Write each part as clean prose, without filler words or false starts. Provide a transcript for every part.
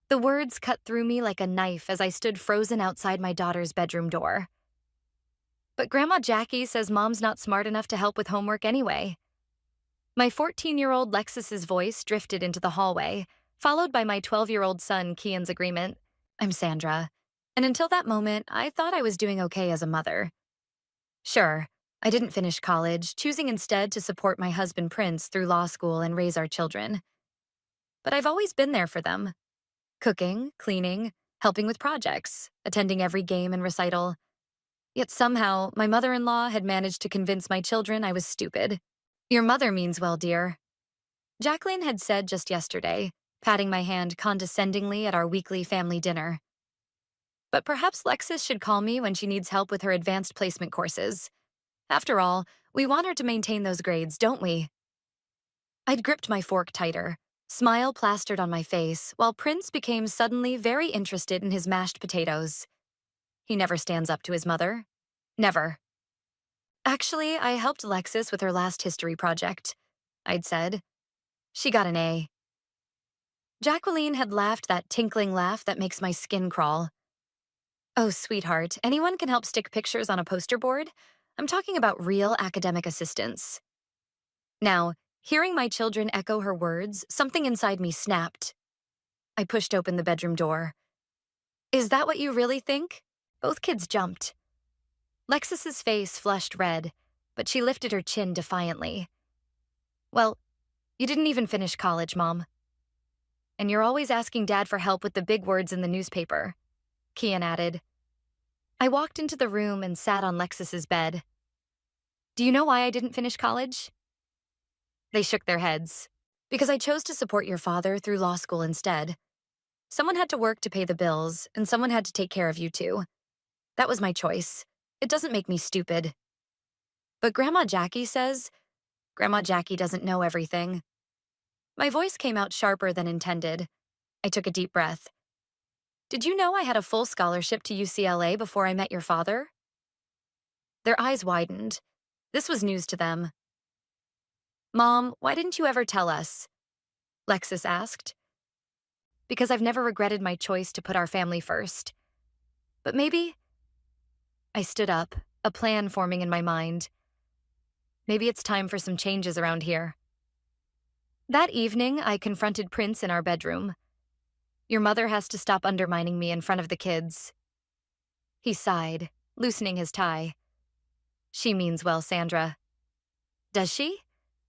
The words cut through me like a knife as I stood frozen outside my daughter's bedroom door. But Grandma Jackie says Mom's not smart enough to help with homework anyway. My 14-year-old Lexus's voice drifted into the hallway, followed by my 12-year-old son Kian's agreement. I'm Sandra. And until that moment, I thought I was doing okay as a mother. Sure, I didn't finish college, choosing instead to support my husband Prince through law school and raise our children. But I've always been there for them. Cooking, cleaning, helping with projects, attending every game and recital. Yet somehow, my mother-in-law had managed to convince my children I was stupid. Your mother means well, dear, Jacqueline had said just yesterday, patting my hand condescendingly at our weekly family dinner. But perhaps Lexus should call me when she needs help with her advanced placement courses. After all, we want her to maintain those grades, don't we? I'd gripped my fork tighter, smile plastered on my face, while Prince became suddenly very interested in his mashed potatoes. He never stands up to his mother. Never. Actually, I helped Lexus with her last history project, I'd said. She got an A. Jacqueline had laughed that tinkling laugh that makes my skin crawl. Oh, sweetheart, anyone can help stick pictures on a poster board. I'm talking about real academic assistance. Now, hearing my children echo her words, something inside me snapped. I pushed open the bedroom door. Is that what you really think? Both kids jumped. Lexus's face flushed red, but she lifted her chin defiantly. Well, you didn't even finish college, Mom. And you're always asking Dad for help with the big words in the newspaper, Kian added. I walked into the room and sat on Lexus's bed. Do you know why I didn't finish college? They shook their heads. Because I chose to support your father through law school instead. Someone had to work to pay the bills, and someone had to take care of you too. That was my choice. It doesn't make me stupid. But Grandma Jackie says, Grandma Jackie doesn't know everything. My voice came out sharper than intended. I took a deep breath. Did you know I had a full scholarship to UCLA before I met your father? Their eyes widened. This was news to them. Mom, why didn't you ever tell us? Lexus asked. Because I've never regretted my choice to put our family first. But maybe... I stood up, a plan forming in my mind. Maybe it's time for some changes around here. That evening, I confronted Prince in our bedroom. Your mother has to stop undermining me in front of the kids. He sighed, loosening his tie. She means well, Sandra. Does she?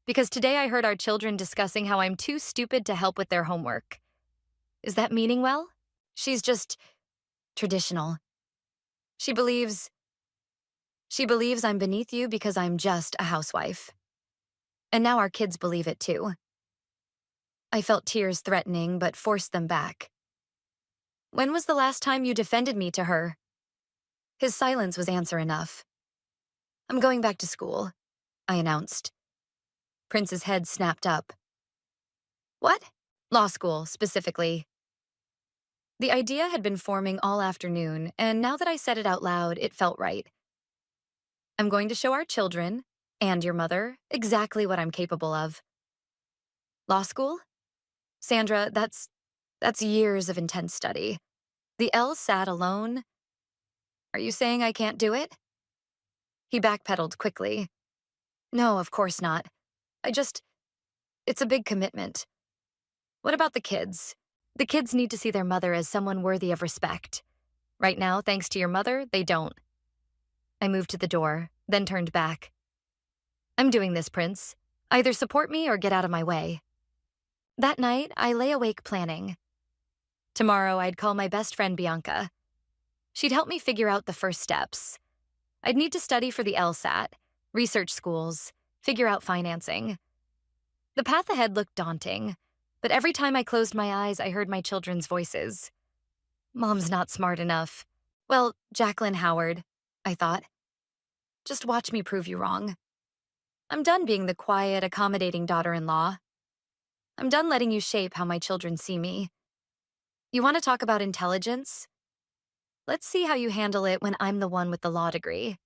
Because today I heard our children discussing how I'm too stupid to help with their homework. Is that meaning well? She's just traditional. She believes I'm beneath you because I'm just a housewife. And now our kids believe it too. I felt tears threatening, but forced them back. When was the last time you defended me to her? His silence was answer enough. I'm going back to school, I announced. Prince's head snapped up. What? Law school, specifically. The idea had been forming all afternoon, and now that I said it out loud, it felt right. I'm going to show our children, and your mother, exactly what I'm capable of. Law school? Sandra, that's years of intense study. The LSAT alone? Are you saying I can't do it? He backpedaled quickly. No, of course not. It's a big commitment. What about the kids? The kids need to see their mother as someone worthy of respect. Right now, thanks to your mother, they don't. I moved to the door, then turned back. I'm doing this, Prince. Either support me or get out of my way. That night, I lay awake planning. Tomorrow, I'd call my best friend Bianca. She'd help me figure out the first steps. I'd need to study for the LSAT, research schools, figure out financing. The path ahead looked daunting, but every time I closed my eyes, I heard my children's voices. Mom's not smart enough. Well, Jacqueline Howard, I thought. Just watch me prove you wrong. I'm done being the quiet, accommodating daughter-in-law. I'm done letting you shape how my children see me. You want to talk about intelligence? Let's see how you handle it when I'm the one with the law degree.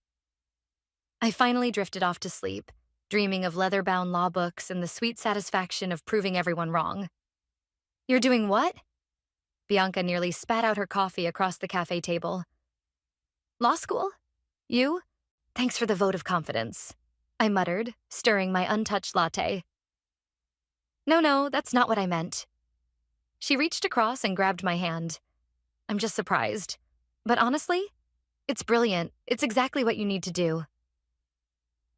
I finally drifted off to sleep, dreaming of leather-bound law books and the sweet satisfaction of proving everyone wrong. You're doing what? Bianca nearly spat out her coffee across the cafe table. Law school? You? Thanks for the vote of confidence, I muttered, stirring my untouched latte. No, that's not what I meant. She reached across and grabbed my hand. I'm just surprised. But honestly, it's brilliant. It's exactly what you need to do.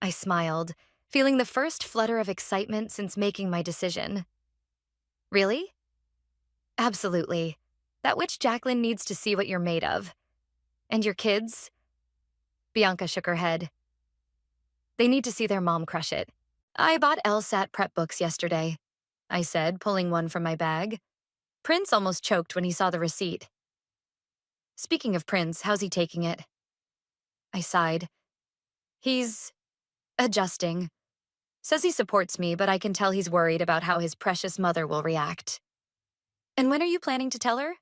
I smiled, feeling the first flutter of excitement since making my decision. Really? Absolutely. That witch Jacqueline needs to see what you're made of. And your kids? Bianca shook her head. They need to see their mom crush it. I bought LSAT prep books yesterday, I said, pulling one from my bag. Prince almost choked when he saw the receipt. Speaking of Prince, how's he taking it? I sighed. He's adjusting. Says he supports me, but I can tell he's worried about how his precious mother will react. And when are you planning to tell her?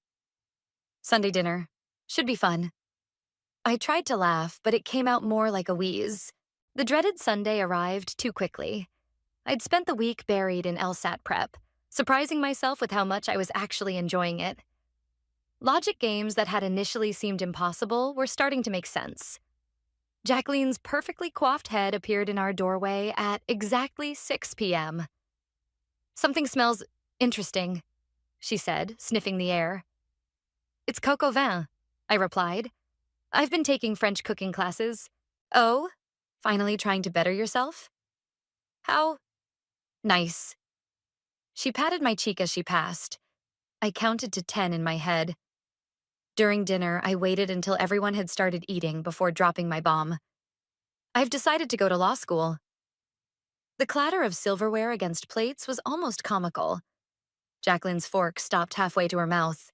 Sunday dinner. Should be fun. I tried to laugh, but it came out more like a wheeze. The dreaded Sunday arrived too quickly. I'd spent the week buried in LSAT prep, surprising myself with how much I was actually enjoying it. Logic games that had initially seemed impossible were starting to make sense. Jacqueline's perfectly coiffed head appeared in our doorway at exactly 6 p.m. Something smells interesting, she said, sniffing the air. It's coq au vin, I replied. I've been taking French cooking classes. Oh? Finally trying to better yourself? How? Nice. She patted my cheek as she passed. I counted to 10 in my head. During dinner, I waited until everyone had started eating before dropping my bomb. I've decided to go to law school. The clatter of silverware against plates was almost comical. Jacqueline's fork stopped halfway to her mouth.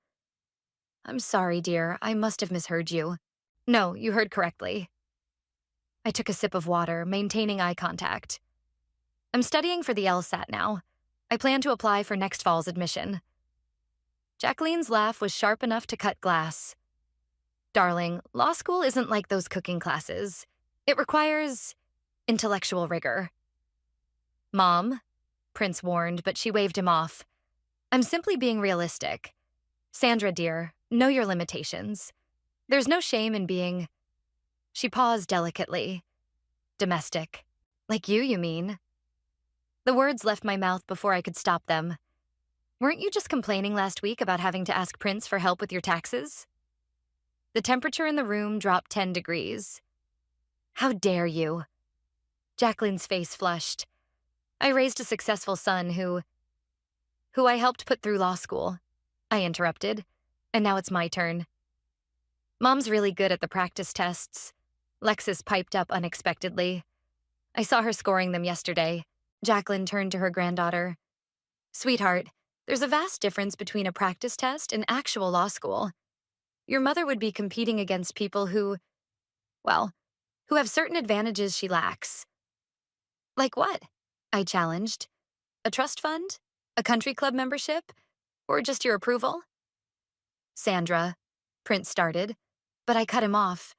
I'm sorry, dear. I must have misheard you. No, you heard correctly. I took a sip of water, maintaining eye contact. I'm studying for the LSAT now. I plan to apply for next fall's admission. Jacqueline's laugh was sharp enough to cut glass. Darling, law school isn't like those cooking classes. It requires intellectual rigor. Mom, Prince warned, but she waved him off. I'm simply being realistic. Sandra, dear, know your limitations. There's no shame in being... She paused delicately. Domestic. Like you mean? The words left my mouth before I could stop them. Weren't you just complaining last week about having to ask Prince for help with your taxes? The temperature in the room dropped 10 degrees. How dare you? Jacqueline's face flushed. I raised a successful son who I helped put through law school. I interrupted, and now it's my turn. Mom's really good at the practice tests. Lexis piped up unexpectedly. I saw her scoring them yesterday. Jacqueline turned to her granddaughter. Sweetheart, there's a vast difference between a practice test and actual law school. Your mother would be competing against people who have certain advantages she lacks. Like what? I challenged. A trust fund? A country club membership? Or just your approval? Sandra, Prince started, but I cut him off.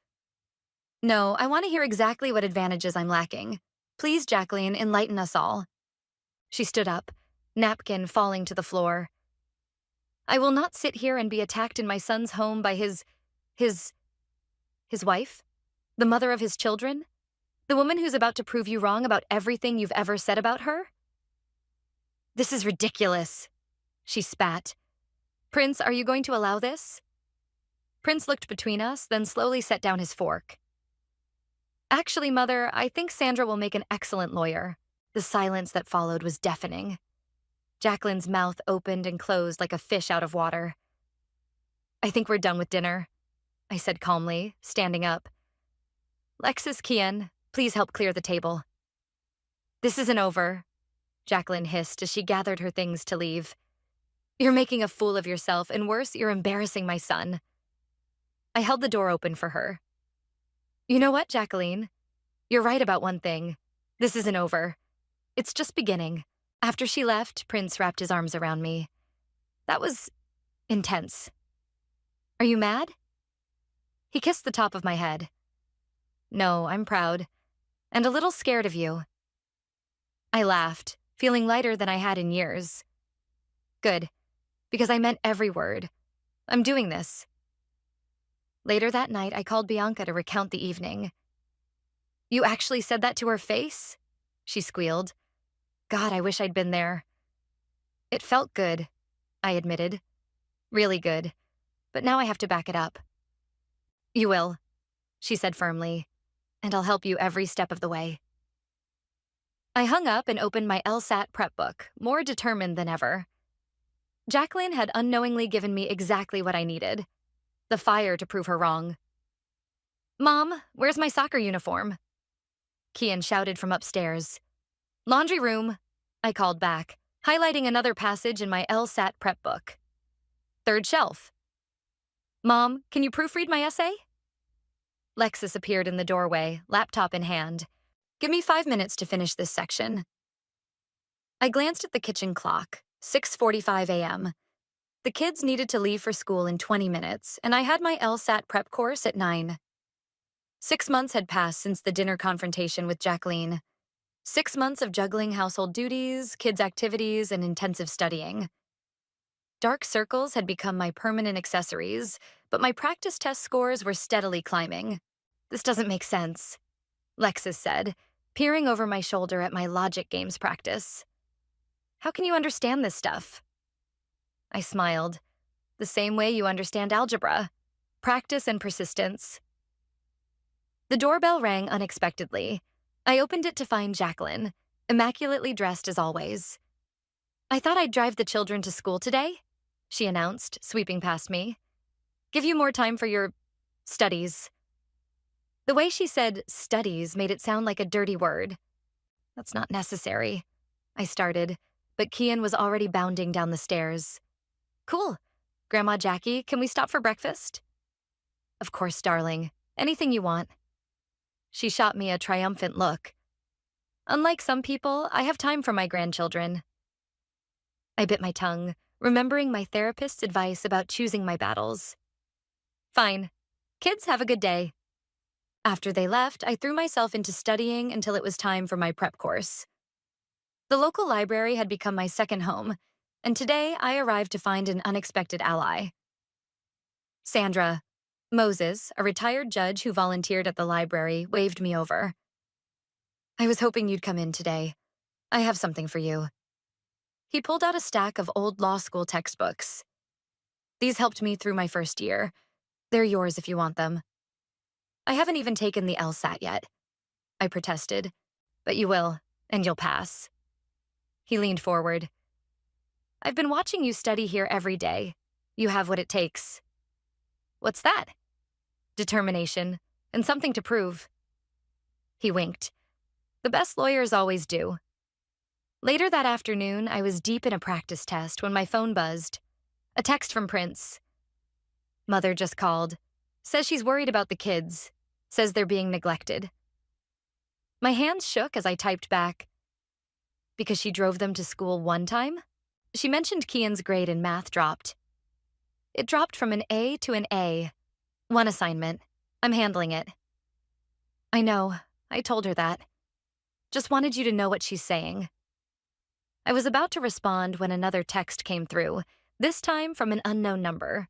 No, I want to hear exactly what advantages I'm lacking. Please, Jacqueline, enlighten us all. She stood up, napkin falling to the floor. I will not sit here and be attacked in my son's home by his wife? The mother of his children? The woman who's about to prove you wrong about everything you've ever said about her? This is ridiculous, she spat. Prince, are you going to allow this? Prince looked between us, then slowly set down his fork. Actually, Mother, I think Sandra will make an excellent lawyer. The silence that followed was deafening. Jacqueline's mouth opened and closed like a fish out of water. I think we're done with dinner, I said calmly, standing up. Lexis, Kian, please help clear the table. This isn't over, Jacqueline hissed as she gathered her things to leave. You're making a fool of yourself, and worse, you're embarrassing my son. I held the door open for her. You know what, Jacqueline? You're right about one thing. This isn't over. It's just beginning. After she left, Prince wrapped his arms around me. That was intense. Are you mad? He kissed the top of my head. No, I'm proud. And a little scared of you. I laughed, feeling lighter than I had in years. Good, because I meant every word. I'm doing this. Later that night, I called Bianca to recount the evening. You actually said that to her face? She squealed. God, I wish I'd been there. It felt good, I admitted. Really good. But now I have to back it up. You will, she said firmly, and I'll help you every step of the way. I hung up and opened my LSAT prep book, more determined than ever. Jacqueline had unknowingly given me exactly what I needed. The fire to prove her wrong. Mom, where's my soccer uniform? Kian shouted from upstairs. Laundry room, I called back, highlighting another passage in my LSAT prep book. Third shelf. Mom, can you proofread my essay? Lexus appeared in the doorway, laptop in hand. Give me 5 minutes to finish this section. I glanced at the kitchen clock, 6:45 a.m. The kids needed to leave for school in 20 minutes, and I had my LSAT prep course at 9. 6 months had passed since the dinner confrontation with Jacqueline. 6 months of juggling household duties, kids' activities, and intensive studying. Dark circles had become my permanent accessories, but my practice test scores were steadily climbing. This doesn't make sense, Lexus said, peering over my shoulder at my logic games practice. How can you understand this stuff? I smiled. The same way you understand algebra. Practice and persistence. The doorbell rang unexpectedly. I opened it to find Jacqueline, immaculately dressed as always. I thought I'd drive the children to school today, she announced, sweeping past me. Give you more time for your studies. The way she said studies made it sound like a dirty word. That's not necessary, I started, but Kian was already bounding down the stairs. Cool. Grandma Jackie, can we stop for breakfast? Of course, darling. Anything you want. She shot me a triumphant look. Unlike some people, I have time for my grandchildren. I bit my tongue, remembering my therapist's advice about choosing my battles. Fine. Kids, have a good day. After they left, I threw myself into studying until it was time for my prep course. The local library had become my second home, and today I arrived to find an unexpected ally. Sandra, Moses, a retired judge who volunteered at the library, waved me over. I was hoping you'd come in today. I have something for you. He pulled out a stack of old law school textbooks. These helped me through my first year. They're yours if you want them. I haven't even taken the LSAT yet, I protested. But you will, and you'll pass. He leaned forward. I've been watching you study here every day. You have what it takes. What's that? Determination, and something to prove. He winked. The best lawyers always do. Later that afternoon, I was deep in a practice test when my phone buzzed. A text from Prince. Mother just called. Says she's worried about the kids. Says they're being neglected. My hands shook as I typed back. Because she drove them to school one time? She mentioned Kian's grade in math dropped. It dropped from an A to an A. One assignment. I'm handling it. I know. I told her that. Just wanted you to know what she's saying. I was about to respond when another text came through, this time from an unknown number.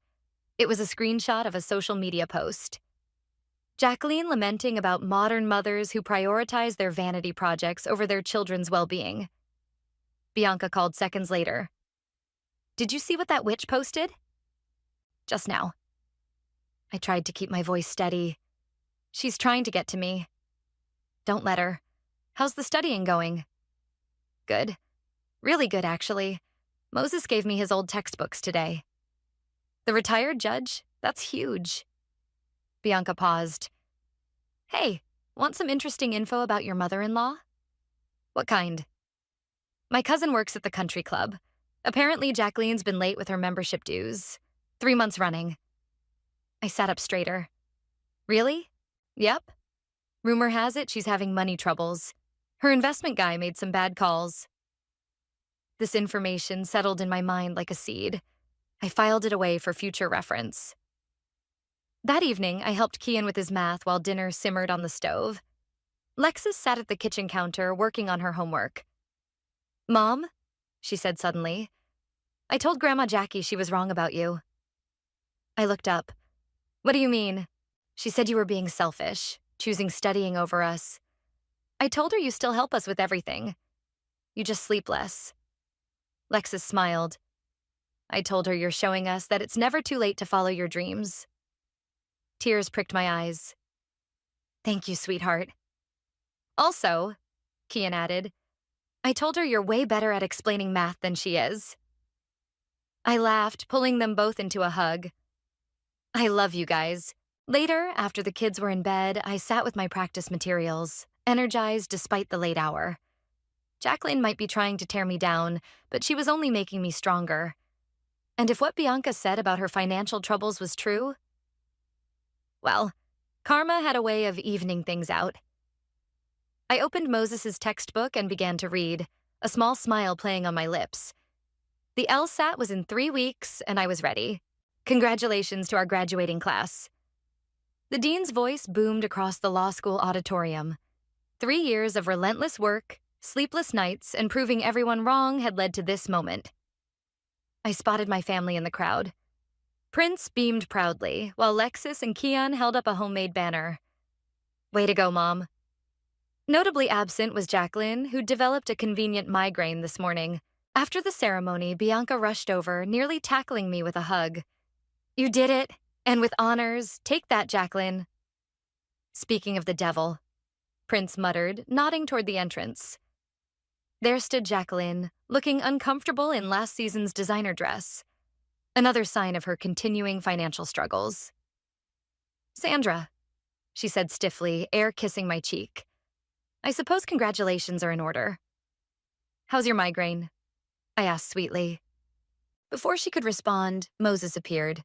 It was a screenshot of a social media post. Jacqueline lamenting about modern mothers who prioritize their vanity projects over their children's well-being. Bianca called seconds later. Did you see what that witch posted? Just now. I tried to keep my voice steady. She's trying to get to me. Don't let her. How's the studying going? Good. Really good, actually. Moses gave me his old textbooks today. The retired judge? That's huge. Bianca paused. Hey, want some interesting info about your mother-in-law? What kind? My cousin works at the country club. Apparently, Jacqueline's been late with her membership dues. 3 months running. I sat up straighter. Really? Yep. Rumor has it she's having money troubles. Her investment guy made some bad calls. This information settled in my mind like a seed. I filed it away for future reference. That evening, I helped Kian with his math while dinner simmered on the stove. Lexus sat at the kitchen counter working on her homework. Mom, she said suddenly, I told Grandma Jackie she was wrong about you. I looked up. What do you mean? She said you were being selfish, choosing studying over us. I told her you still help us with everything. You just sleep less. Lexus smiled. I told her you're showing us that it's never too late to follow your dreams. Tears pricked my eyes. Thank you, sweetheart. Also, Kian added, I told her you're way better at explaining math than she is. I laughed, pulling them both into a hug. I love you guys. Later, after the kids were in bed, I sat with my practice materials, energized despite the late hour. Jacqueline might be trying to tear me down, but she was only making me stronger. And if what Bianca said about her financial troubles was true, well, karma had a way of evening things out. I opened Moses's textbook and began to read, a small smile playing on my lips. The LSAT was in 3 weeks, and I was ready. Congratulations to our graduating class. The dean's voice boomed across the law school auditorium. 3 years of relentless work, sleepless nights, and proving everyone wrong had led to this moment. I spotted my family in the crowd. Prince beamed proudly, while Lexus and Kian held up a homemade banner. Way to go, Mom. Notably absent was Jacqueline, who developed a convenient migraine this morning. After the ceremony, Bianca rushed over, nearly tackling me with a hug. You did it, and with honors. Take that, Jacqueline. Speaking of the devil, Prince muttered, nodding toward the entrance. There stood Jacqueline, looking uncomfortable in last season's designer dress. Another sign of her continuing financial struggles. Sandra, she said stiffly, air kissing my cheek. I suppose congratulations are in order. How's your migraine? I asked sweetly. Before she could respond, Moses appeared.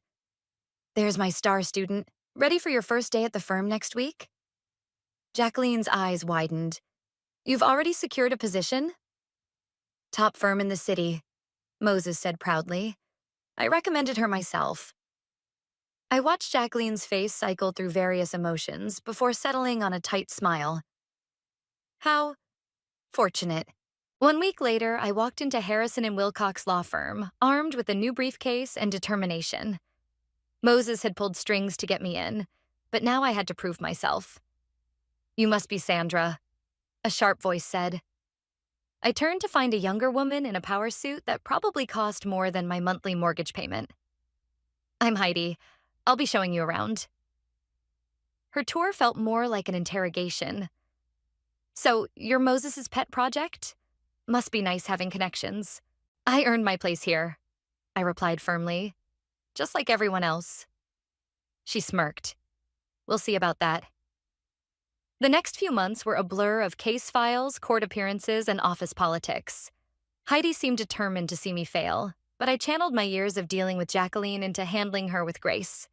There's my star student. Ready for your first day at the firm next week? Jacqueline's eyes widened. You've already secured a position? Top firm in the city, Moses said proudly. I recommended her myself. I watched Jacqueline's face cycle through various emotions before settling on a tight smile. How fortunate. 1 week later, I walked into Harrison and Wilcox law firm, armed with a new briefcase and determination. Moses had pulled strings to get me in, but now I had to prove myself. You must be Sandra, a sharp voice said. I turned to find a younger woman in a power suit that probably cost more than my monthly mortgage payment. I'm Heidi. I'll be showing you around. Her tour felt more like an interrogation. So, you're Moses's pet project? Must be nice having connections. I earned my place here, I replied firmly, just like everyone else. She smirked. We'll see about that. The next few months were a blur of case files, court appearances, and office politics. Heidi seemed determined to see me fail, but I channeled my years of dealing with Jacqueline into handling her with grace.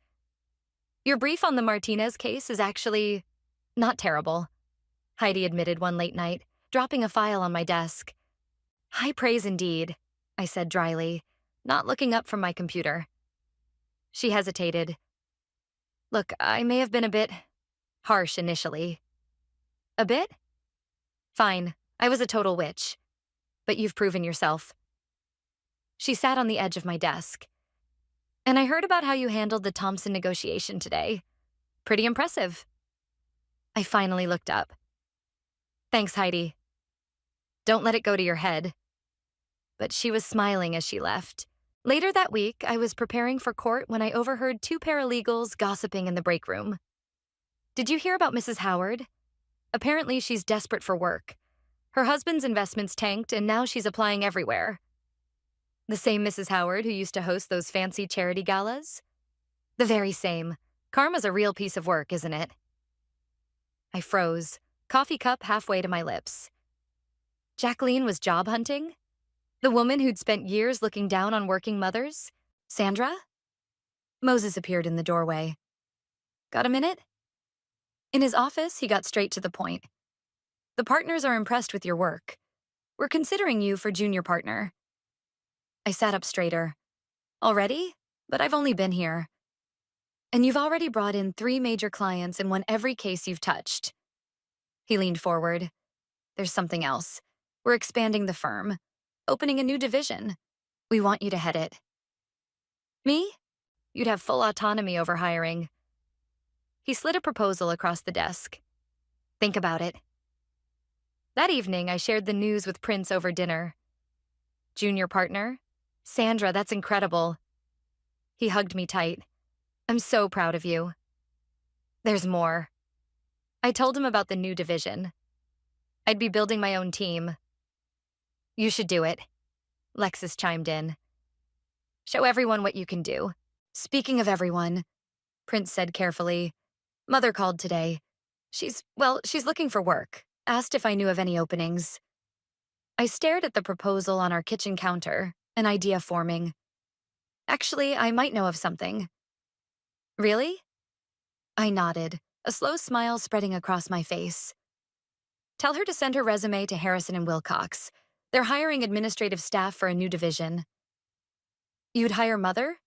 Your brief on the Martinez case is actually not terrible, Heidi admitted one late night, dropping a file on my desk. High praise indeed, I said dryly, not looking up from my computer. She hesitated. Look, I may have been a bit harsh initially. A bit? Fine, I was a total witch. But you've proven yourself. She sat on the edge of my desk. And I heard about how you handled the Thompson negotiation today. Pretty impressive. I finally looked up. Thanks, Heidi. Don't let it go to your head. But she was smiling as she left. Later that week, I was preparing for court when I overheard 2 paralegals gossiping in the break room. Did you hear about Mrs. Howard? Apparently, she's desperate for work. Her husband's investments tanked, and now she's applying everywhere. The same Mrs. Howard who used to host those fancy charity galas? The very same. Karma's a real piece of work, isn't it? I froze, coffee cup halfway to my lips. Jacqueline was job hunting? The woman who'd spent years looking down on working mothers? Sandra? Moses appeared in the doorway. Got a minute? In his office, he got straight to the point. The partners are impressed with your work. We're considering you for junior partner. I sat up straighter. Already? But I've only been here. And you've already brought in 3 major clients and won every case you've touched. He leaned forward. There's something else. We're expanding the firm, opening a new division. We want you to head it. Me? You'd have full autonomy over hiring. He slid a proposal across the desk. Think about it. That evening, I shared the news with Prince over dinner. Junior partner? Sandra, that's incredible. He hugged me tight. I'm so proud of you. There's more. I told him about the new division. I'd be building my own team. You should do it. Lexus chimed in. Show everyone what you can do. Speaking of everyone, Prince said carefully, Mother called today. She's looking for work. Asked if I knew of any openings. I stared at the proposal on our kitchen counter, an idea forming. Actually, I might know of something. Really? I nodded, a slow smile spreading across my face. Tell her to send her resume to Harrison and Wilcox. They're hiring administrative staff for a new division. You'd hire Mother?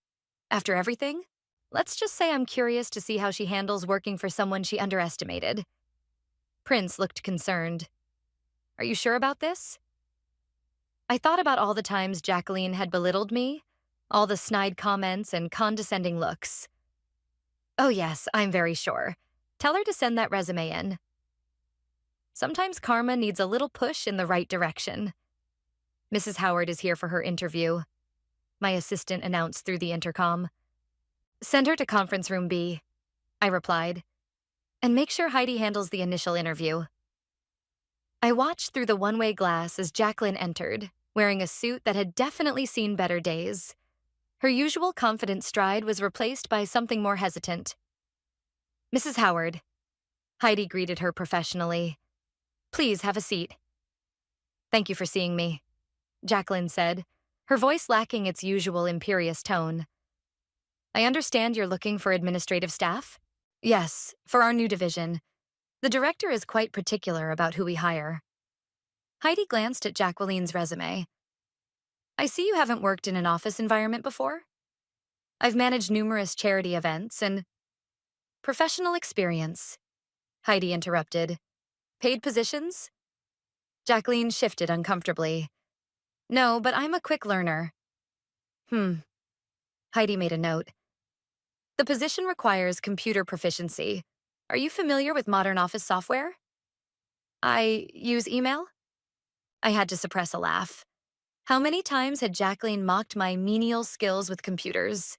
After everything? Let's just say I'm curious to see how she handles working for someone she underestimated. Prince looked concerned. Are you sure about this? I thought about all the times Jacqueline had belittled me, all the snide comments and condescending looks. Oh yes, I'm very sure. Tell her to send that resume in. Sometimes karma needs a little push in the right direction. Mrs. Howard is here for her interview, my assistant announced through the intercom. Send her to conference room B, I replied. And make sure Heidi handles the initial interview. I watched through the one-way glass as Jacqueline entered, wearing a suit that had definitely seen better days. Her usual confident stride was replaced by something more hesitant. Mrs. Howard. Heidi greeted her professionally. Please have a seat. Thank you for seeing me, Jacqueline said, her voice lacking its usual imperious tone. I understand you're looking for administrative staff? Yes, for our new division. The director is quite particular about who we hire. Heidi glanced at Jacqueline's resume. I see you haven't worked in an office environment before. I've managed numerous charity events and professional experience, Heidi interrupted. Paid positions? Jacqueline shifted uncomfortably. No, but I'm a quick learner. Heidi made a note. The position requires computer proficiency. Are you familiar with modern office software? I use email? I had to suppress a laugh. How many times had Jacqueline mocked my menial skills with computers?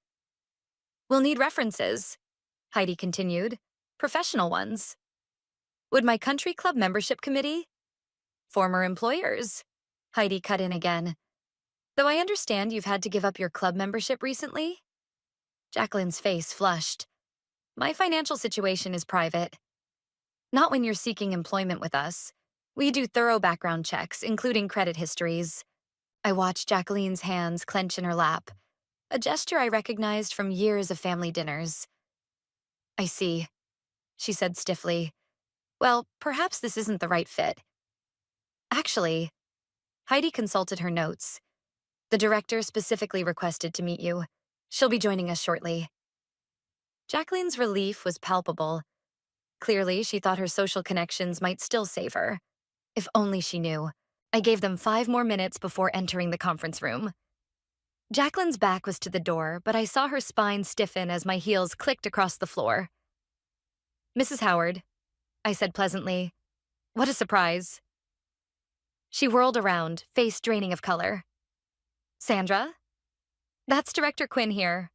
We'll need references, Heidi continued. Professional ones. Would my country club membership committee? Former employers, Heidi cut in again. Though I understand you've had to give up your club membership recently? Jacqueline's face flushed. My financial situation is private. Not when you're seeking employment with us. We do thorough background checks, including credit histories. I watched Jacqueline's hands clench in her lap, a gesture I recognized from years of family dinners. I see, she said stiffly. Well, perhaps this isn't the right fit. Actually, Heidi consulted her notes. The director specifically requested to meet you. She'll be joining us shortly. Jacqueline's relief was palpable. Clearly, she thought her social connections might still save her. If only she knew. I gave them 5 more minutes before entering the conference room. Jacqueline's back was to the door, but I saw her spine stiffen as my heels clicked across the floor. Mrs. Howard, I said pleasantly. What a surprise. She whirled around, face draining of color. Sandra? That's Director Quinn here,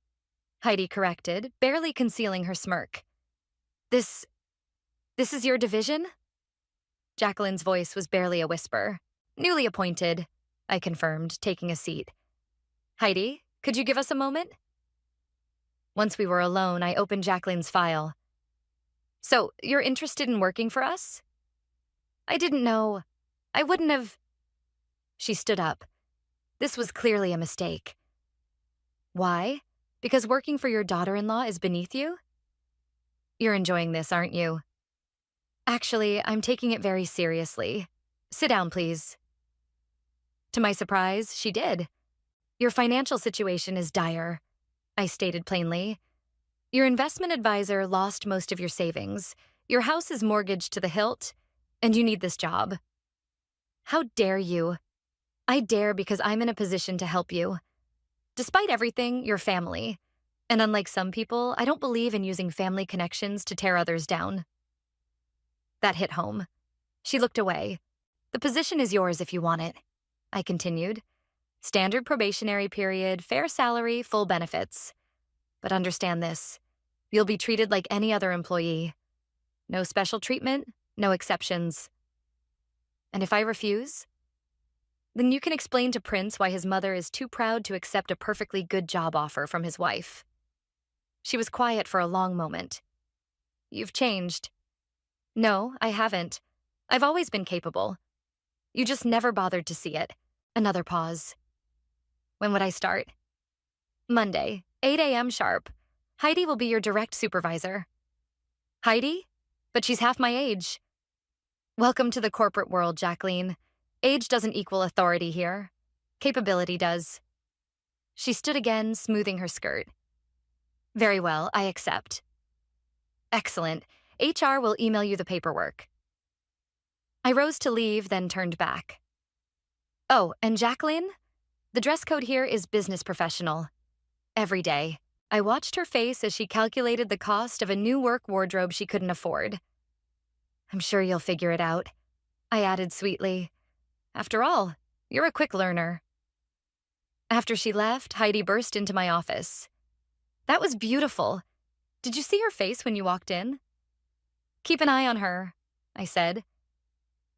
Heidi corrected, barely concealing her smirk. This is your division? Jacqueline's voice was barely a whisper. Newly appointed, I confirmed, taking a seat. Heidi, could you give us a moment? Once we were alone, I opened Jacqueline's file. So, you're interested in working for us? I didn't know. I wouldn't have. She stood up. This was clearly a mistake. Why? Because working for your daughter-in-law is beneath you? You're enjoying this, aren't you? Actually, I'm taking it very seriously. Sit down, please. To my surprise, she did. Your financial situation is dire, I stated plainly. Your investment advisor lost most of your savings. Your house is mortgaged to the hilt, and you need this job. How dare you? I dare because I'm in a position to help you. Despite everything, you're family. And unlike some people, I don't believe in using family connections to tear others down. That hit home. She looked away. The position is yours if you want it, I continued. Standard probationary period, fair salary, full benefits. But understand this. You'll be treated like any other employee. No special treatment, no exceptions. And if I refuse, then you can explain to Prince why his mother is too proud to accept a perfectly good job offer from his wife. She was quiet for a long moment. You've changed. No, I haven't. I've always been capable. You just never bothered to see it. Another pause. When would I start? Monday, 8 a.m. sharp. Heidi will be your direct supervisor. Heidi? But she's half my age. Welcome to the corporate world, Jacqueline. Age doesn't equal authority here. Capability does. She stood again, smoothing her skirt. Very well, I accept. Excellent. HR will email you the paperwork. I rose to leave, then turned back. Oh, and Jacqueline? The dress code here is business professional. Every day. I watched her face as she calculated the cost of a new work wardrobe she couldn't afford. I'm sure you'll figure it out, I added sweetly. After all, you're a quick learner. After she left, Heidi burst into my office. That was beautiful. Did you see her face when you walked in? Keep an eye on her, I said.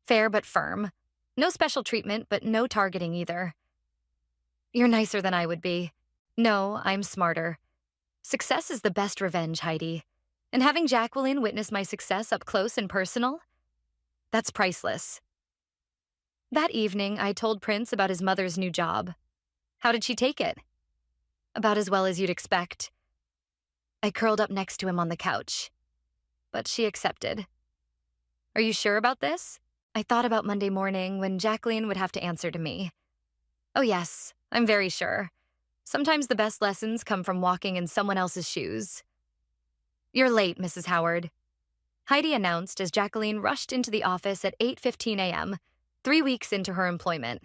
Fair but firm. No special treatment, but no targeting either. You're nicer than I would be. No, I'm smarter. Success is the best revenge, Heidi. And having Jacqueline witness my success up close and personal? That's priceless. That evening, I told Prince about his mother's new job. How did she take it? About as well as you'd expect. I curled up next to him on the couch. But she accepted. Are you sure about this? I thought about Monday morning when Jacqueline would have to answer to me. Oh yes, I'm very sure. Sometimes the best lessons come from walking in someone else's shoes. You're late, Mrs. Howard, Heidi announced as Jacqueline rushed into the office at 8:15 a.m., 3 weeks into her employment.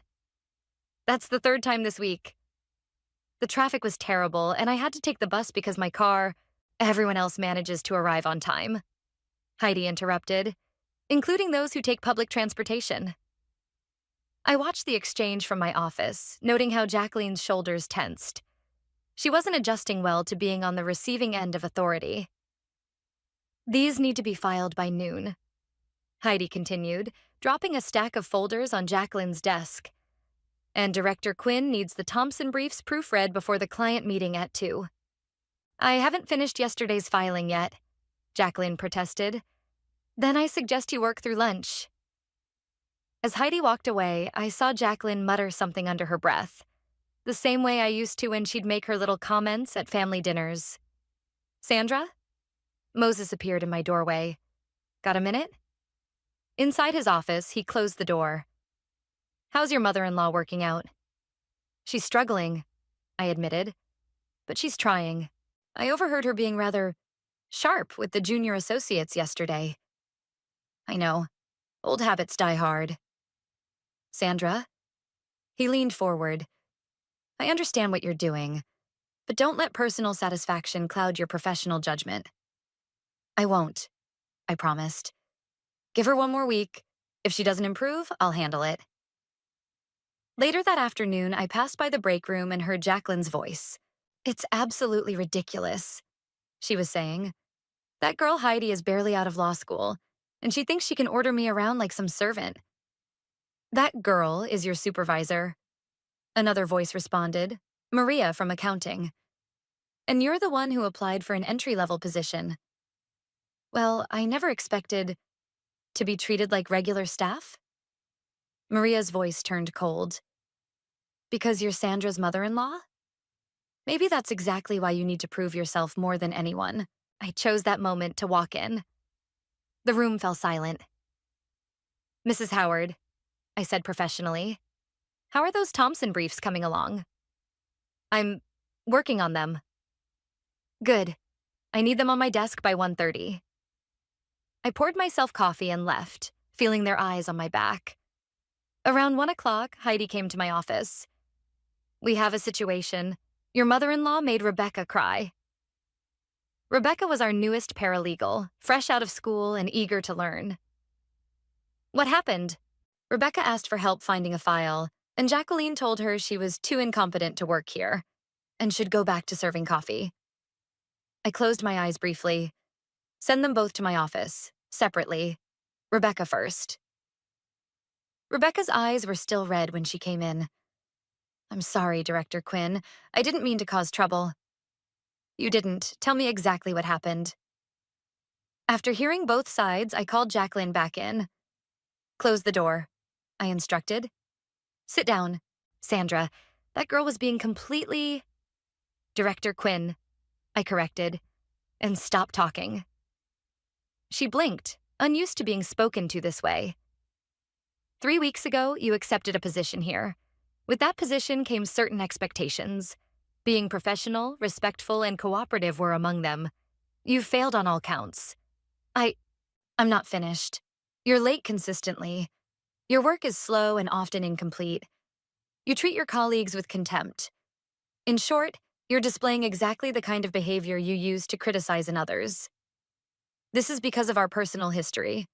That's the third time this week. The traffic was terrible, and I had to take the bus because everyone else manages to arrive on time. Heidi interrupted, including those who take public transportation. I watched the exchange from my office, noting how Jacqueline's shoulders tensed. She wasn't adjusting well to being on the receiving end of authority. These need to be filed by noon, Heidi continued, dropping a stack of folders on Jacqueline's desk. And Director Quinn needs the Thompson briefs proofread before the client meeting at 2. I haven't finished yesterday's filing yet, Jacqueline protested. Then I suggest you work through lunch. As Heidi walked away, I saw Jacqueline mutter something under her breath, the same way I used to when she'd make her little comments at family dinners. Sandra? Moses appeared in my doorway. Got a minute? Inside his office, he closed the door. How's your mother-in-law working out? She's struggling, I admitted. But she's trying. I overheard her being rather sharp with the junior associates yesterday. I know. Old habits die hard. Sandra? He leaned forward. I understand what you're doing, but don't let personal satisfaction cloud your professional judgment. I won't, I promised. Give her 1 more week. If she doesn't improve, I'll handle it. Later that afternoon, I passed by the break room and heard Jacqueline's voice. It's absolutely ridiculous, she was saying. That girl Heidi is barely out of law school, and she thinks she can order me around like some servant. That girl is your supervisor, another voice responded, Maria from accounting. And you're the one who applied for an entry-level position. Well, I never expected to be treated like regular staff? Maria's voice turned cold. Because you're Sandra's mother-in-law? Maybe that's exactly why you need to prove yourself more than anyone. I chose that moment to walk in. The room fell silent. Mrs. Howard, I said professionally, how are those Thompson briefs coming along? I'm working on them. Good. I need them on my desk by 1:30. I poured myself coffee and left, feeling their eyes on my back. Around 1 o'clock, Heidi came to my office. We have a situation. Your mother-in-law made Rebecca cry. Rebecca was our newest paralegal, fresh out of school and eager to learn. What happened? Rebecca asked for help finding a file, and Jacqueline told her she was too incompetent to work here and should go back to serving coffee. I closed my eyes briefly. Send them both to my office, separately. Rebecca first. Rebecca's eyes were still red when she came in. I'm sorry, Director Quinn. I didn't mean to cause trouble. You didn't. Tell me exactly what happened. After hearing both sides, I called Jacqueline back in. Close the door, I instructed. Sit down. Sandra, that girl was being completely… Director Quinn, I corrected, and stop talking. She blinked, unused to being spoken to this way. 3 weeks ago, you accepted a position here. With that position came certain expectations. Being professional, respectful, and cooperative were among them. You've failed on all counts. I'm not finished. You're late consistently. Your work is slow and often incomplete. You treat your colleagues with contempt. In short, you're displaying exactly the kind of behavior you use to criticize in others. This is because of our personal history.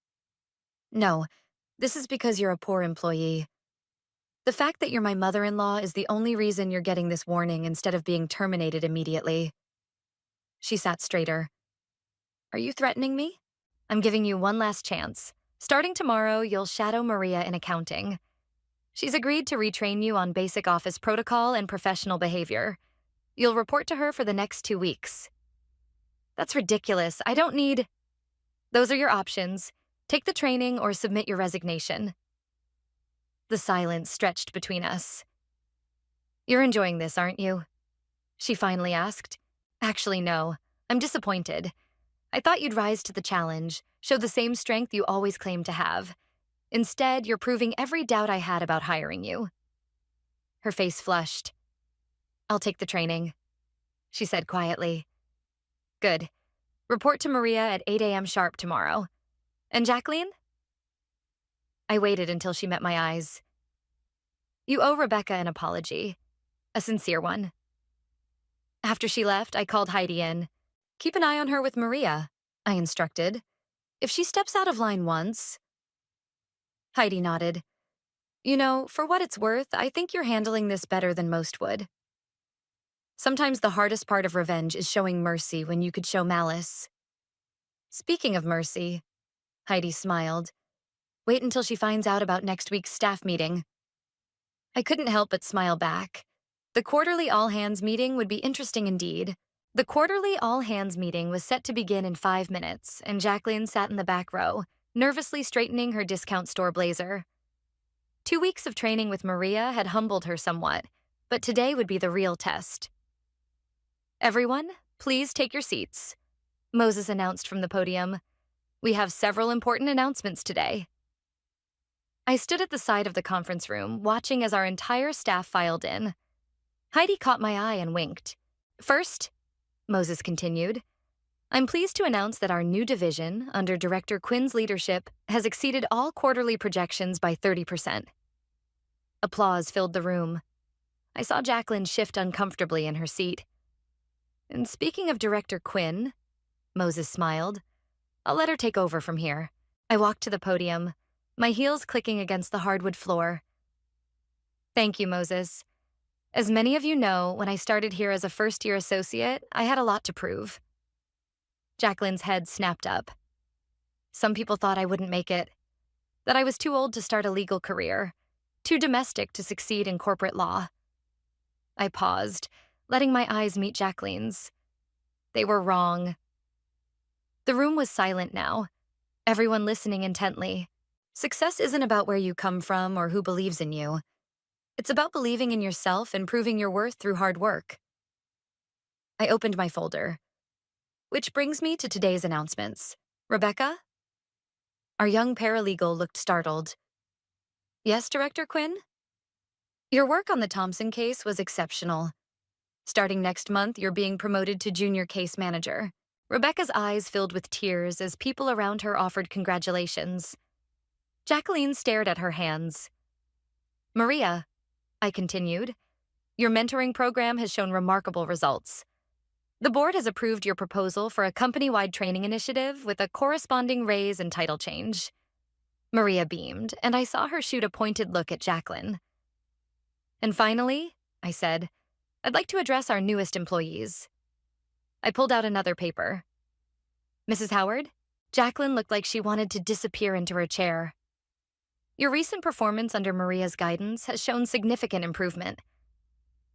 No, this is because you're a poor employee. The fact that you're my mother-in-law is the only reason you're getting this warning instead of being terminated immediately. She sat straighter. Are you threatening me? I'm giving you one last chance. Starting tomorrow, you'll shadow Maria in accounting. She's agreed to retrain you on basic office protocol and professional behavior. You'll report to her for the next 2 weeks. That's ridiculous. I don't need… Those are your options. Take the training or submit your resignation. The silence stretched between us. You're enjoying this, aren't you? She finally asked. Actually, no. I'm disappointed. I thought you'd rise to the challenge, show the same strength you always claimed to have. Instead, you're proving every doubt I had about hiring you. Her face flushed. I'll take the training, she said quietly. Good. Report to Maria at 8 a.m. sharp tomorrow. And Jacqueline? I waited until she met my eyes. You owe Rebecca an apology. A sincere one. After she left, I called Heidi in. Keep an eye on her with Maria, I instructed. If she steps out of line once… Heidi nodded. You know, for what it's worth, I think you're handling this better than most would. Sometimes the hardest part of revenge is showing mercy when you could show malice. Speaking of mercy, Heidi smiled. Wait until she finds out about next week's staff meeting. I couldn't help but smile back. The quarterly all-hands meeting would be interesting indeed. The quarterly all-hands meeting was set to begin in 5 minutes, and Jacqueline sat in the back row, nervously straightening her discount store blazer. 2 weeks of training with Maria had humbled her somewhat, but today would be the real test. Everyone, please take your seats, Moses announced from the podium. We have several important announcements today. I stood at the side of the conference room, watching as our entire staff filed in. Heidi caught my eye and winked. First, Moses continued, I'm pleased to announce that our new division, under Director Quinn's leadership, has exceeded all quarterly projections by 30%. Applause filled the room. I saw Jacqueline shift uncomfortably in her seat. And speaking of Director Quinn, Moses smiled, I'll let her take over from here. I walked to the podium, my heels clicking against the hardwood floor. Thank you, Moses. As many of you know, when I started here as a first-year associate, I had a lot to prove. Jacqueline's head snapped up. Some people thought I wouldn't make it, that I was too old to start a legal career, too domestic to succeed in corporate law. I paused, letting my eyes meet Jacqueline's. They were wrong. The room was silent now, everyone listening intently. Success isn't about where you come from or who believes in you. It's about believing in yourself and proving your worth through hard work. I opened my folder. Which brings me to today's announcements. Rebecca? Our young paralegal looked startled. Yes, Director Quinn? Your work on the Thompson case was exceptional. Starting next month, you're being promoted to junior case manager. Rebecca's eyes filled with tears as people around her offered congratulations. Jacqueline stared at her hands. Maria, I continued, your mentoring program has shown remarkable results. The board has approved your proposal for a company-wide training initiative with a corresponding raise and title change. Maria beamed, and I saw her shoot a pointed look at Jacqueline. And finally, I said, I'd like to address our newest employees. I pulled out another paper. Mrs. Howard? Jacqueline looked like she wanted to disappear into her chair. Your recent performance under Maria's guidance has shown significant improvement.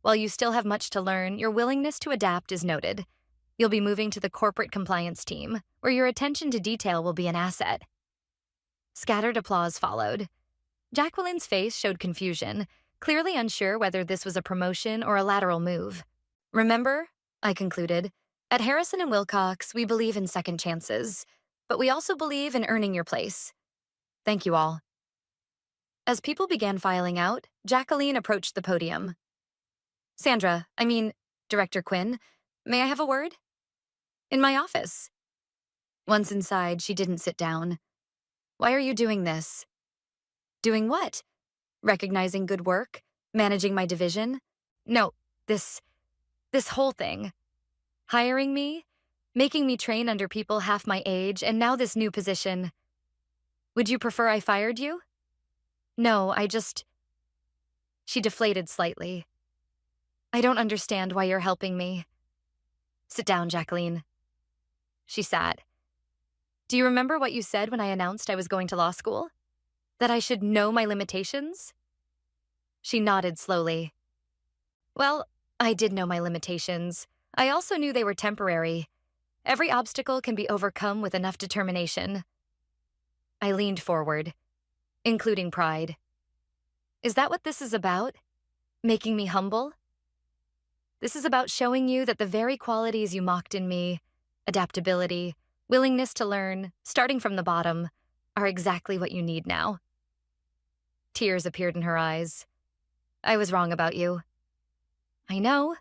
While you still have much to learn, your willingness to adapt is noted. You'll be moving to the corporate compliance team, where your attention to detail will be an asset. Scattered applause followed. Jacqueline's face showed confusion, clearly unsure whether this was a promotion or a lateral move. Remember, I concluded, at Harrison and Wilcox, we believe in second chances, but we also believe in earning your place. Thank you all. As people began filing out, Jacqueline approached the podium. Director Quinn, may I have a word? In my office. Once inside, she didn't sit down. Why are you doing this? Doing what? Recognizing good work? Managing my division? No, this whole thing. Hiring me? Making me train under people half my age, and now this new position. Would you prefer I fired you? No, She deflated slightly. I don't understand why you're helping me. Sit down, Jacqueline. She sat. Do you remember what you said when I announced I was going to law school? That I should know my limitations? She nodded slowly. Well, I did know my limitations. I also knew they were temporary. Every obstacle can be overcome with enough determination. I leaned forward, including pride. Is that what this is about? Making me humble? This is about showing you that the very qualities you mocked in me, adaptability, willingness to learn, starting from the bottom, are exactly what you need now. Tears appeared in her eyes. I was wrong about you. I know.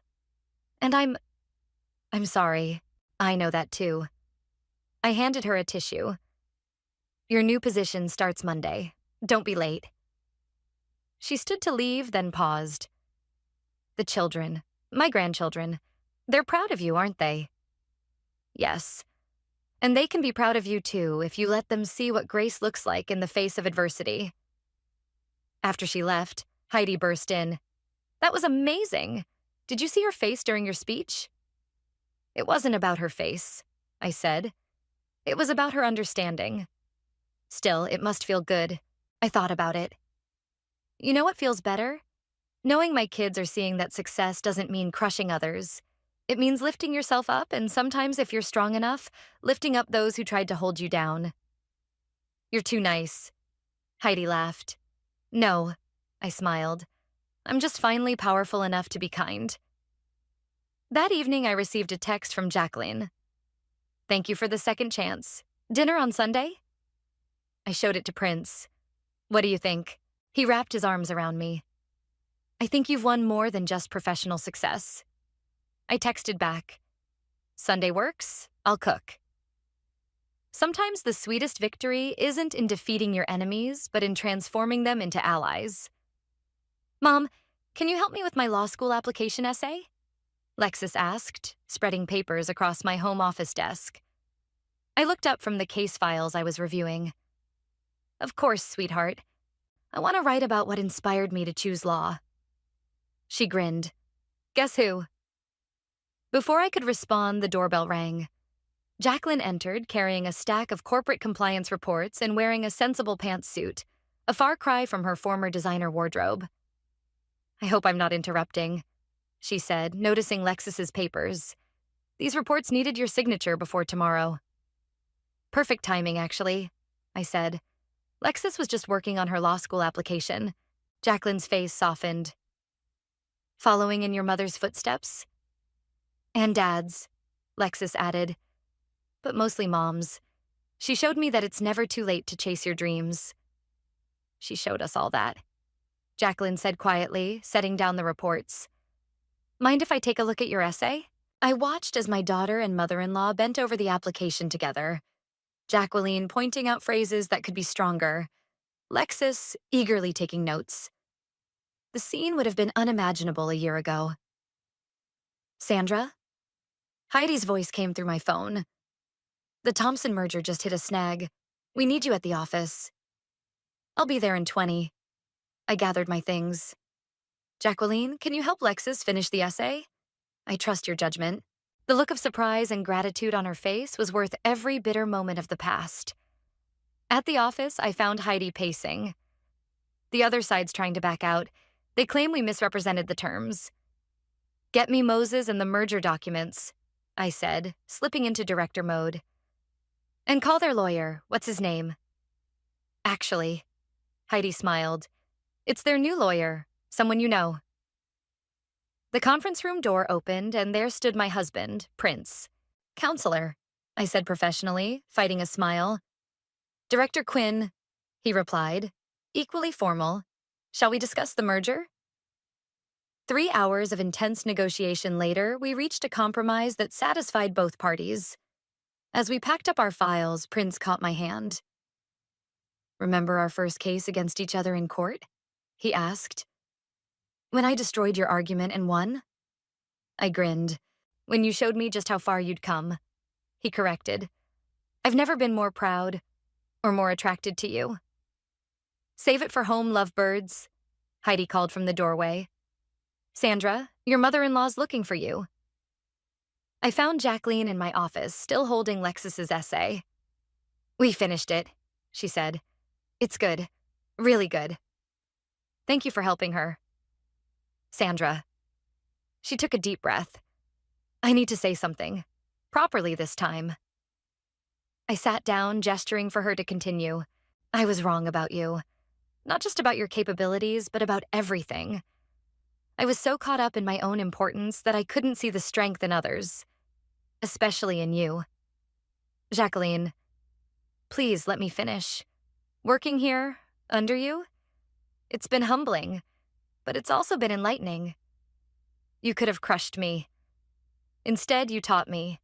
And I'm sorry. I know that too. I handed her a tissue. Your new position starts Monday. Don't be late. She stood to leave, then paused. The children, my grandchildren, they're proud of you, aren't they? Yes. And they can be proud of you too if you let them see what grace looks like in the face of adversity. After she left, Heidi burst in. That was amazing. Did you see her face during your speech? It wasn't about her face, I said. It was about her understanding. Still, it must feel good. I thought about it. You know what feels better? Knowing my kids are seeing that success doesn't mean crushing others. It means lifting yourself up, and sometimes, if you're strong enough, lifting up those who tried to hold you down. You're too nice. Heidi laughed. No, I smiled. I'm just finally powerful enough to be kind. That evening, I received a text from Jacqueline. Thank you for the second chance. Dinner on Sunday? I showed it to Prince. What do you think? He wrapped his arms around me. I think you've won more than just professional success. I texted back. Sunday works, I'll cook. Sometimes the sweetest victory isn't in defeating your enemies, but in transforming them into allies. Mom, can you help me with my law school application essay? Lexus asked, spreading papers across my home office desk. I looked up from the case files I was reviewing. Of course, sweetheart. I want to write about what inspired me to choose law. She grinned. Guess who? Before I could respond, the doorbell rang. Jacqueline entered, carrying a stack of corporate compliance reports and wearing a sensible pantsuit, a far cry from her former designer wardrobe. I hope I'm not interrupting, she said, noticing Lexus's papers. These reports needed your signature before tomorrow. Perfect timing, actually, I said. Lexus was just working on her law school application. Jacqueline's face softened. Following in your mother's footsteps? And Dad's, Lexus added. But mostly Mom's. She showed me that it's never too late to chase your dreams. She showed us all that, Jacqueline said quietly, setting down the reports. Mind if I take a look at your essay? I watched as my daughter and mother-in-law bent over the application together. Jacqueline pointing out phrases that could be stronger. Lexus eagerly taking notes. The scene would have been unimaginable a year ago. Sandra? Heidi's voice came through my phone. The Thompson merger just hit a snag. We need you at the office. I'll be there in 20. I gathered my things. Jacqueline, can you help Lexus finish the essay? I trust your judgment. The look of surprise and gratitude on her face was worth every bitter moment of the past. At the office, I found Heidi pacing. The other side's trying to back out. They claim we misrepresented the terms. Get me Moses and the merger documents, I said, slipping into director mode. And call their lawyer. What's his name? Actually, Heidi smiled. It's their new lawyer, someone you know. The conference room door opened, and there stood my husband, Prince. Counselor, I said professionally, fighting a smile. Director Quinn, he replied, equally formal. Shall we discuss the merger? 3 hours of intense negotiation later, we reached a compromise that satisfied both parties. As we packed up our files, Prince caught my hand. Remember our first case against each other in court? He asked. When I destroyed your argument and won? I grinned. When you showed me just how far you'd come. He corrected. I've never been more proud or more attracted to you. Save it for home, lovebirds, Heidi called from the doorway. Sandra, your mother-in-law's looking for you. I found Jacqueline in my office, still holding Lexus's essay. We finished it, she said. It's good. Really good. Thank you for helping her. Sandra. She took a deep breath. I need to say something. Properly this time. I sat down, gesturing for her to continue. I was wrong about you. Not just about your capabilities, but about everything. I was so caught up in my own importance that I couldn't see the strength in others. Especially in you. Jacqueline, please let me finish. Working here, under you, it's been humbling, but it's also been enlightening. You could have crushed me. Instead, you taught me.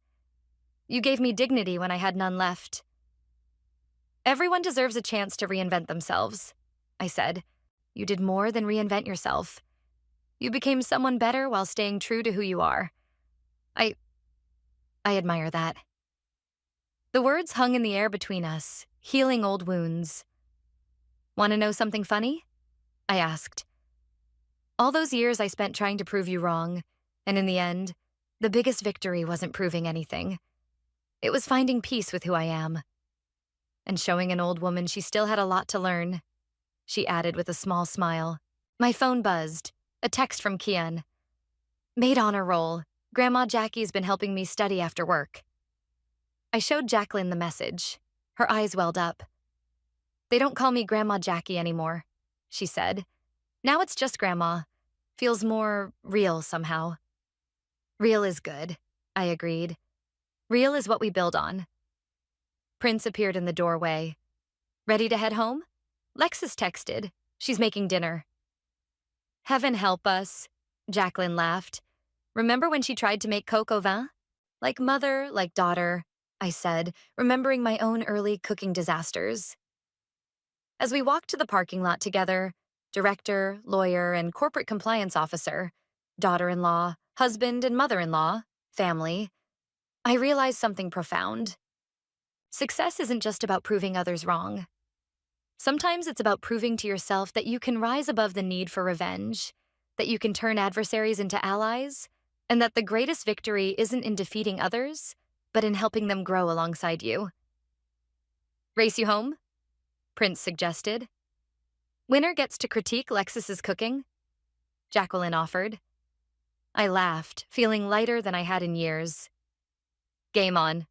You gave me dignity when I had none left. Everyone deserves a chance to reinvent themselves, I said. You did more than reinvent yourself. You became someone better while staying true to who you are. I admire that. The words hung in the air between us, healing old wounds. Want to know something funny? I asked. All those years I spent trying to prove you wrong, and in the end, the biggest victory wasn't proving anything. It was finding peace with who I am. And showing an old woman she still had a lot to learn, she added with a small smile. My phone buzzed, a text from Kian. Maid honor roll. Grandma Jackie's been helping me study after work. I showed Jacqueline the message. Her eyes welled up. They don't call me Grandma Jackie anymore, she said. Now it's just Grandma. Feels more real somehow. Real is good, I agreed. Real is what we build on. Prince appeared in the doorway. Ready to head home? Lexus texted. She's making dinner. Heaven help us, Jacqueline laughed. Remember when she tried to make coq au vin? Like mother, like daughter, I said, remembering my own early cooking disasters. As we walked to the parking lot together, director, lawyer, and corporate compliance officer, daughter-in-law, husband and mother-in-law, family, I realized something profound. Success isn't just about proving others wrong. Sometimes it's about proving to yourself that you can rise above the need for revenge, that you can turn adversaries into allies, and that the greatest victory isn't in defeating others, but in helping them grow alongside you. Race you home? Prince suggested. Winner gets to critique Lexus's cooking? Jacqueline offered. I laughed, feeling lighter than I had in years. Game on.